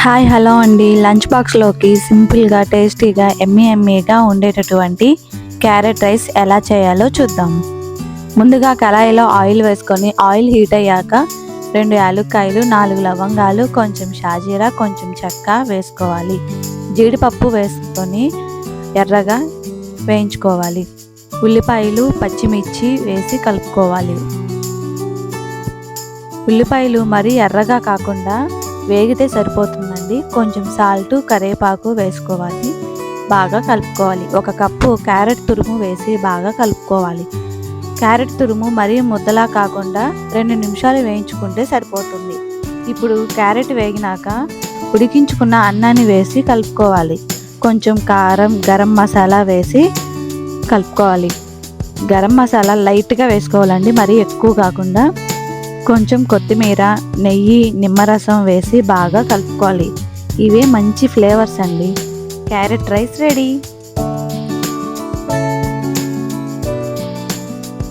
Hi hello అండి. Lunch బాక్స్లోకి సింపుల్గా టేస్టీగా ఎమ్మీగా ఉండేటటువంటి క్యారెట్ రైస్ ఎలా చేయాలో చూద్దాము. ముందుగా కళాయిలో ఆయిల్ వేసుకొని ఆయిల్ హీట్ అయ్యాక 2 యాలక్కాయలు, 4 లవంగాలు, కొంచెం షాజీరా, కొంచెం చెక్క వేసుకోవాలి. జీడిపప్పు వేసుకొని ఎర్రగా వేయించుకోవాలి. ఉల్లిపాయలు, పచ్చిమిర్చి వేసి కలుపుకోవాలి. ఉల్లిపాయలు మరీ ఎర్రగా కాకుండా వేగితే సరిపోతుందండి. కొంచెం సాల్ట్, కరివేపాకు వేసుకోవాలి. బాగా కలుపుకోవాలి. 1 కప్పు క్యారెట్ తురుము వేసి బాగా కలుపుకోవాలి. క్యారెట్ తురుము మరీ ముద్దలా కాకుండా 2 నిమిషాలు వేయించుకుంటే సరిపోతుంది. ఇప్పుడు క్యారెట్ వేగినాక ఉడికించుకున్న అన్నాన్ని వేసి కలుపుకోవాలి. కొంచెం కారం, గరం మసాలా వేసి కలుపుకోవాలి. గరం మసాలా లైట్గా వేసుకోవాలండి, మరీ ఎక్కువ కాకుండా. కొంచెం కొత్తిమీర, నెయ్యి, నిమ్మరసం వేసి బాగా కలుపుకోవాలి. ఇవే మంచి ఫ్లేవర్స్ అండి. Carrot rice ready.